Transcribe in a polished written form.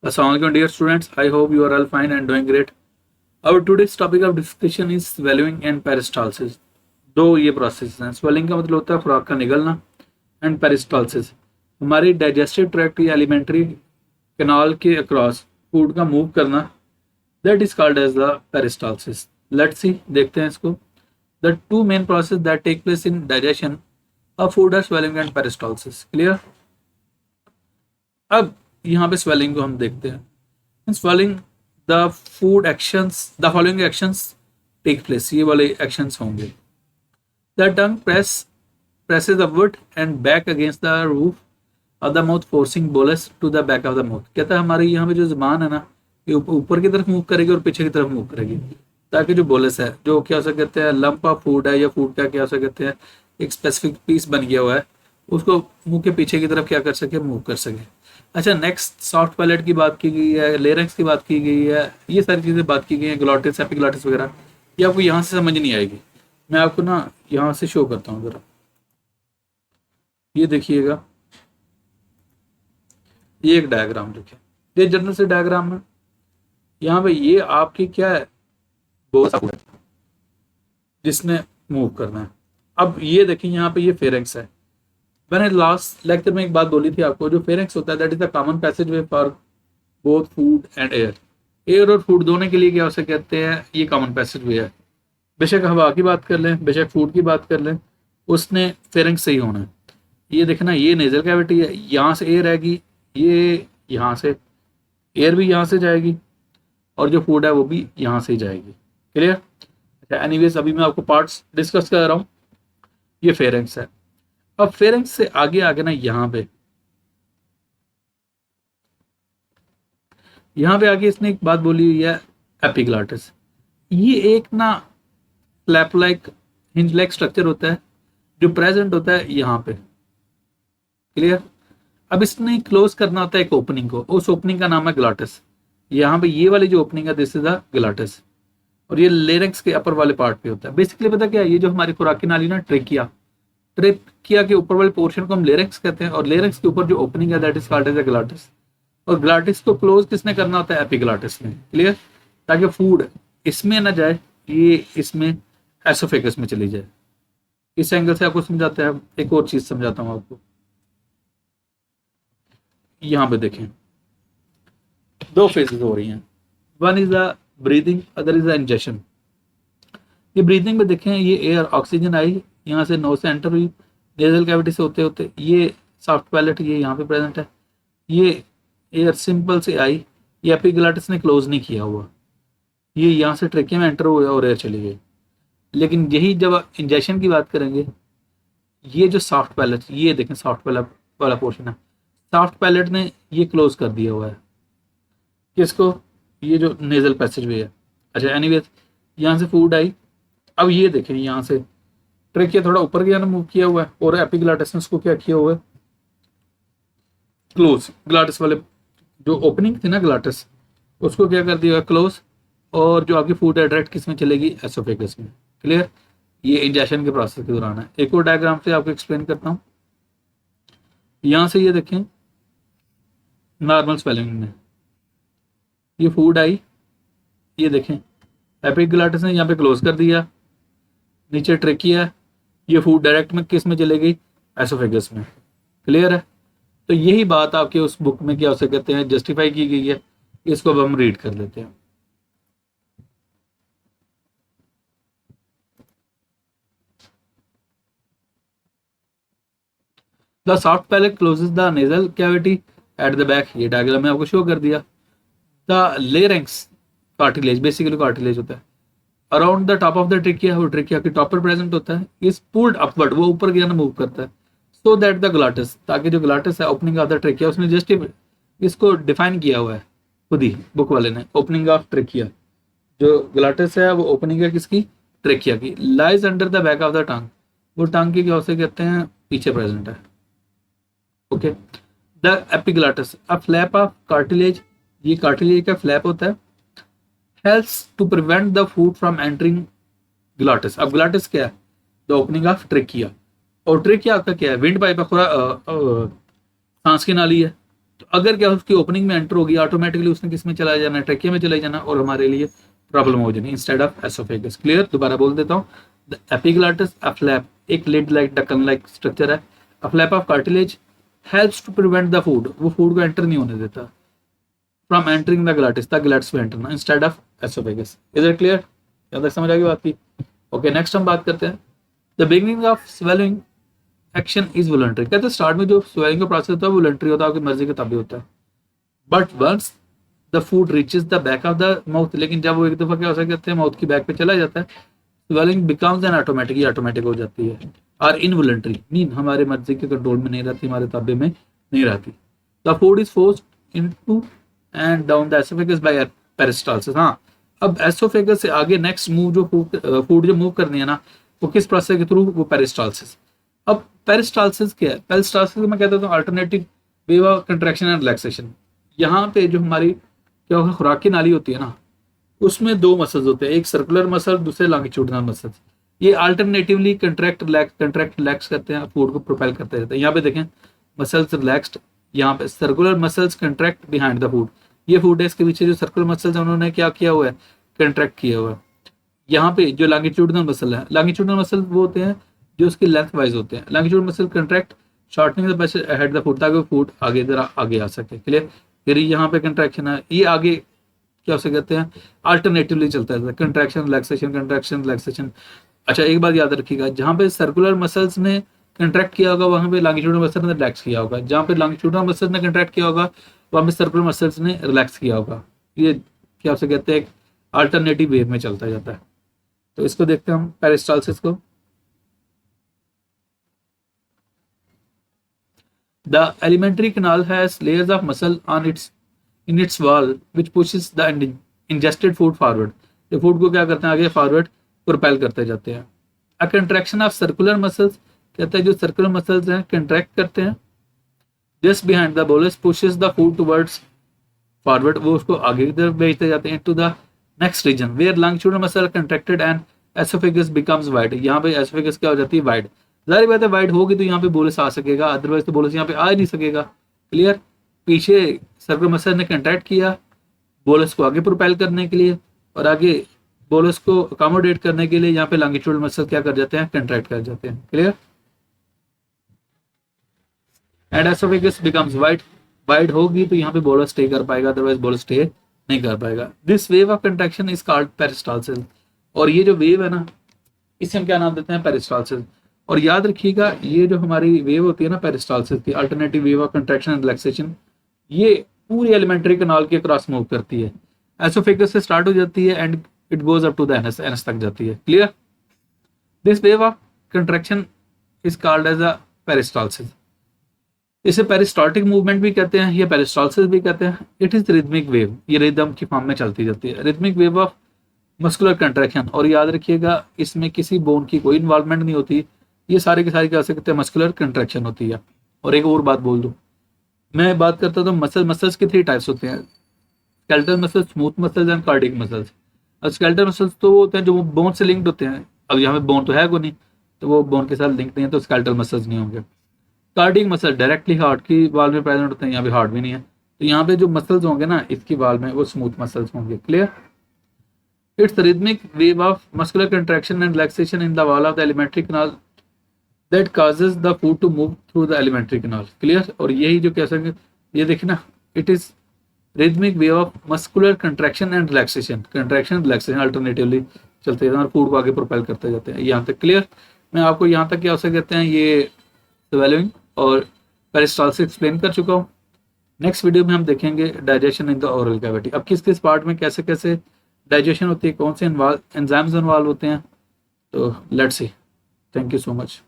Assalamualaikum dear students, I hope you are all fine and doing great. Our today's topic of discussion is swallowing and peristalsis. दो ये process हैं. Swelling का मतलब होता है खुराक का निगलना एंड पेरिस्टालसिस हमारी डाइजेस्टिव ट्रैक्ट या एलिमेंट्री कैनाल के अक्रॉस फूड का मूव करना, that is called as the peristalsis. Let's see, देखते हैं इसको. The two main process that take place in digestion of food are swallowing and peristalsis. Clear. अब यहाँ पे स्वेलिंग को हम देखते हैं. Swallowing the food actions, the following actions take place. ये वाले एक्शंस होंगे. The tongue presses upward and back against the roof of the mouth, forcing bolus to the back of the mouth. कहता है हमारी यहाँ पे जो जुबान है ना, ये ऊपर की तरफ मूव करेगी और पीछे की तरफ मूव करेगी, ताकि जो बोलस है, जो क्या हो कहते हैं लंप ऑफ फूड है या फूड का क्या हो कहते हैं एक स्पेसिफिक पीस बन गया हुआ है, उसको मुंह के पीछे की तरफ क्या कर सके, मूव कर सके. अच्छा, नेक्स्ट सॉफ्ट पैलेट की बात की गई है, लेरिंक्स की बात की गई है, ये सारी चीज़ें बात की गई हैं, ग्लॉटिस एपिग्लॉटिस वगैरह. ये आपको यहाँ से समझ नहीं आएगी. मैं आपको ना यहाँ से शो करता हूँ ज़रा. ये देखिएगा, ये एक डायग्राम देखिए, ये जनरल से डायग्राम है. यहाँ पे ये आपकी क्या है, बोस है जिसने मूव करना है. अब ये देखिए यहाँ पे ये फेरेंक्स है. मैंने लास्ट लेक्चर में एक बात बोली थी आपको, जो फेरेंक्स होता है that is the common passage way for both food and air. Air और फूड दोनों के लिए क्या उसे कहते हैं, ये कॉमन पैसेज वे है. बेशक हवा की बात कर लें, बेशक फूड की बात कर लें, उसने फेरेंक्स से ही होना है. ये देखना, ये नेजल कैविटी है, यहाँ से एयर आएगी, ये यहाँ से एयर भी यहाँ से जाएगी, और जो फूड है वो भी यहाँ से ही जाएगी. क्लियर. अच्छा, एनीवेज अभी मैं आपको पार्ट्स डिस्कस कर रहा हूँ. ये फेरेंक्स है. अब फेरेंक्स से आगे आगे ना यहाँ पे आगे इसने एक बात बोली हुई है, एपिग्लॉटिस. ये एक ना flap like hinge like structure होता है जो प्रेजेंट होता है यहाँ पे. क्लियर. अब इसने क्लोज करना होता है एक ओपनिंग को, उस ओपनिंग का नाम है ग्लॉटिस. यहाँ पे ये वाली जो ओपनिंग है दिस इज द ग्लॉटिस, और ये लेरिंक्स के अपर वाले पार्ट पे होता है. बेसिकली पता क्या है, ये जो हमारी खुराकी नाली ना ट्रेकिया के ऊपर वाले पोर्शन को हम लेरिंक्स कहते हैं, और लेरिंक्स के ऊपर जो ओपनिंग है that is called as the glottis. और ग्लॉटिस को क्लोज किसने करना होता है, एपिग्लॉटिस ने. क्लियर. ताकि फूड इसमें ना जाए, ये इसमें एसोफेगस में चली जाए. इस एंगल से आपको समझाते हैं. एक और चीज समझाता हूं आपको. यहां पे देखें, दो फेजेस हो रही हैं. One is the breathing, other is the injection. ये ब्रीदिंग में देखें, ये एयर ऑक्सीजन आई, यहाँ से नोज से एंटर हुई, नेजल कैविटी से होते होते ये सॉफ्ट पैलेट ये यहाँ पे प्रेजेंट है, ये एयर सिंपल से आई, ये एपिग्लॉटिस ने क्लोज नहीं किया हुआ, ये यहाँ से ट्रेकिया में एंटर हुआ और एयर चली गई. लेकिन यही जब इंजेक्शन की बात करेंगे, ये जो सॉफ्ट पैलेट, ये देखें सॉफ्ट पैलेट वाला पोर्शन है, सॉफ्ट पैलेट ने ये क्लोज कर दिया हुआ है. किसको, ये जो नेजल पैसेज वे है. अच्छा, एनीवेज यहाँ से फूड आई. अब ये देखें, यहाँ से ट्रेकिया थोड़ा ऊपर गया ना, मूव किया हुआ है, और एपिग्लॉटिस ने उसको क्या किया हुआ है, क्लोज. ग्लॉटिस वाले जो ओपनिंग थी ना ग्लॉटिस, उसको क्या कर दिया, क्लोज. और जो आपकी फूड है डायरेक्ट किस में चलेगी, एसोफेगस में. क्लियर. ये इंजेक्शन के प्रोसेस के दौरान है. एक और डायग्राम से आपको एक्सप्लेन करता हूँ. यहाँ से ये देखें, नॉर्मल स्वेलिंग में ये फूड आई, ये देखें एपिग्लॉटिस ने यहाँ पे क्लोज कर दिया, नीचे ट्रेकिया, ये फूड डायरेक्ट में किस में चले गई, एसोफेगस में. क्लियर है. तो यही बात आपके उस बुक में क्या हो कहते हैं जस्टिफाई की गई है. इसको अब हम रीड कर लेते हैं. The soft palate closes the nasal cavity at the back. ये डायग्राम में आपको शो कर दिया. The larynx cartilage, basically cartilage होता है around the top of the trachea, वो ट्रेकिया के टॉप पर प्रेजेंट होता है. इज पुल्ड अपवर्ड, वो ऊपर गया ना मूव करता है. सो दैट द ग्लॉटिस, ताकि जो ग्लॉटिस है ओपनिंग ऑफ द ट्रेकिया, उसने जस्ट इसको डिफाइन किया हुआ है खुद ही बुक वाले ने. ओपनिंग ऑफ ट्रेकिया, जो ग्लॉटिस है वो ओपनिंग है किसकी, ट्रेकिया की. Lies under the back of the tongue, वो टंग की क्या उसे कहते हैं पीछे प्रेजेंट है. Okay. The epiglottis, a flap of cartilage, ये कार्टिलेज का फ्लैप होता है. helps to prevent the food from entering glottis. अब ग्लॉटिस क्या है, द ओपनिंग ऑफ ट्रेकिया, और ट्रेकिया आपका क्या है, विंड पाइप है, सांस की नाली है. तो अगर क्या उसकी ओपनिंग में एंटर होगी, ऑटोमेटिकली उसने किस में चला जाना, ट्रैकिया में चला जाना, और हमारे लिए प्रॉब्लम हो जानी इंस्टेड ऑफ एसोफेगस। क्लियर? दोबारा बोल देता हूँ, द एपिग्लॉटिस, अ फ्लैप, एक लिड लाइक ढक्कन लाइक स्ट्रक्चर है, a flap of cartilage helps to prevent the food, वो फूड को एंटर नहीं होने देता, from entering the glottis, the glottis में enter instead of oesophagus. Is it clear? यहाँ तक समझ आ गई बात की? ओके, नेक्स्ट हम बात करते हैं the beginning of swelling action is voluntary. कहते हैं स्टार्ट में जो स्वेलिंग का प्रोसेस होता है वो वॉलंटरी होता है, आपकी मर्जी के ताबे होता है, but once the food reaches the back of the mouth, लेकिन जब वो एक दफा क्या हो कहते हैं माउथ की बैक पे चला जाता है, स्वेलिंग बिकम्स एन ऑटोमेटिक, ये ऑटोमेटिक हो जाती है, और इनवॉलंटरी मीन हमारे मर्जी के कंट्रोल में नहीं रहती, हमारे ताबे में नहीं रहती। The food is forced into and down the oesophagus by peristalsis. हाँ, अब एसोफेगस से आगे नेक्स्ट मूव जो फूड जो मूव करनी है ना, वो किस प्रोसेस के थ्रू, वो पेरिस्टाल्सिस। अब पेरिस्टाल्सिस क्या है? पेरिस्टाल्सिस मैं कहता हूँ alternative way of contraction and relaxation. यहाँ पे जो हमारी क्या होगा, खुराक की नाली होती है ना, उसमें दो मसल्स होते हैं, एक सर्कुलर मसल, दूसरे लॉन्गिट्यूडिनल मसल्स। ये अल्टरनेटिवली कंट्रैक्ट रिलैक्स करते हैं, फूड को प्रोपेल करते रहते हैं। यहाँ पे देखें मसल्स रिलैक्स्ड, यहाँ पे circular muscles contract behind the food, ये फूड है, इसके पीछे जो सर्कुलर मसल्स है उन्होंने क्या किया हुआ है, कंट्रैक्ट किया हुआ है। यहाँ पे जो लॉन्गिट्यूडिनल मसल है, लॉन्गिट्यूडिनल मसल वो होते हैं जो उसकी लेंथ वाइज होते हैं, longitudinal muscle contract shortening the passage ahead the food, ताकि फूड आगे जरा आगे आ सके। क्लियर? फिर यहाँ पे कंट्रैक्शन है, ये आगे क्या उसे कहते हैं, अल्टरनेटिवली चलता है, कंट्रैक्शन रिलैक्सेशन, कंट्रैक्शन रिलैक्सेशन। अच्छा, एक बात याद रखिएगा, जहाँ पे सर्कुलर मसल्स ने कंट्रैक्ट किया होगा वहां पे लॉन्गिट्यूडिनल मसल ने रिलैक्स किया होगा, जहाँ पे लॉन्गिट्यूडिनल मसल ने कंट्रैक्ट किया होगा वहां पे सर्कुलर मसल्स ने रिलैक्स किया होगा। ये क्या उसे कहते हैं, अल्टरनेटिव वे में चलता जाता है। तो इसको देखते हैं हम पेरिस्टाल्सिस को। The alimentary canal has layers of muscle on in its wall which pushes the ingested food forward. ये फूड को क्या करते हैं, आगे फॉरवर्ड प्रोपेल करते जाते हैं। A contraction of circular muscles, कहते हैं जो सर्कुलर मसल्स हैं कंट्रैक्ट करते हैं, just behind the bolus pushes the food towards forward, वो उसको आगे की तरफ भेजते जाते हैं, to the next region where longitudinal muscle contracted and esophagus becomes wide। यहाँ पे esophagus क्या हो जाती है, वाइड। जाहिर बात है वाइड होगी तो यहाँ पे बोलस आ सकेगा, अदरवाइज तो बोलस यहाँ पे आ ही नहीं सकेगा। क्लियर? पीछे सर्कुलर मसल ने कंट्रैक्ट किया बोलस को आगे प्रोपेल करने के लिए, और आगे बोलस को अकोमोडेट करने के लिए यहाँ पे लॉन्गिट्यूडल मसल क्या कर जाते हैं, कंट्रैक्ट कर जाते हैं। Clear? And oesophagus becomes wide, wide होगी तो यहाँ पे बोलस स्टे कर पाएगा, अदरवाइज बोलस स्टे नहीं कर पाएगा। This wave of contraction is called peristalsis, और ये जो वेव है ना, इसे हम क्या नाम देते हैं, पेरिस्टाल्सिस। और याद रखिएगा ये जो हमारी वेव होती है ना पेरिस्टाल्सिस की, alternative wave of contraction and relaxation, ये पूरी एलिमेंट्री कैनाल के क्रॉस मूव करती है, एसोफेगस से स्टार्ट हो जाती है and it goes up to the anus, anus तक जाती है। Clear? This wave of contraction is called as a peristalsis. इसे पेरिस्टाल्टिक मूवमेंट भी कहते हैं, ये पेरिस्टाल्सिस भी कहते हैं। इट इज रिदमिक वेव, ये रिदम की फॉर्म में चलती जाती है, rhythmic wave of muscular contraction. और याद रखिएगा इसमें किसी बोन की कोई इन्वॉल्वमेंट नहीं होती, ये सारे के सारे क्या सकते हैं, मस्कुलर कंट्रैक्शन होती है। और एक और बात बोल दूं, मैं बात करता तो मसल्स के 3 टाइप्स होते हैं, skeletal muscles, smooth muscles and cardiac muscles. अब स्केलेटल मसल्स तो वो होते हैं जो बोन से लिंक्ड होते हैं, अब यहाँ पे बोन तो है को नहीं, तो वो बोन के साथ लिंक नहीं है, तो स्केलेटल मसल्स नहीं होंगे। कार्डियक मसल डायरेक्टली हार्ट की वाल में प्रेजेंट होते हैं, यहाँ पे हार्ट भी नहीं है, तो यहाँ पे जो मसल्स होंगे ना इसकी वाल में, वो स्मूथ मसल्स होंगे। Clear? It's rhythmic wave of muscular contraction and relaxation in the wall of the alimentary canal that causes the food to move through the alimentary canal। Clear? और यही जो कह सकते, ये देखिए ना, it is rhythmic way of muscular contraction and relaxation, contraction relaxation alternatively चलते हैं और फूड को आगे प्रोपेल करते जाते हैं। यहाँ तक क्लियर? मैं आपको यहाँ तक क्या हो कहते हैं, ये स्वेलिंग और पेरिस्टाल्सिस एक्सप्लेन कर चुका हूँ। नेक्स्ट वीडियो में हम देखेंगे digestion in the oral cavity. अब किस किस पार्ट में कैसे कैसे डाइजेशन होती है, कौन से एंजाइम्स इन्वॉल्व होते हैं, तो let's see. Thank you so much.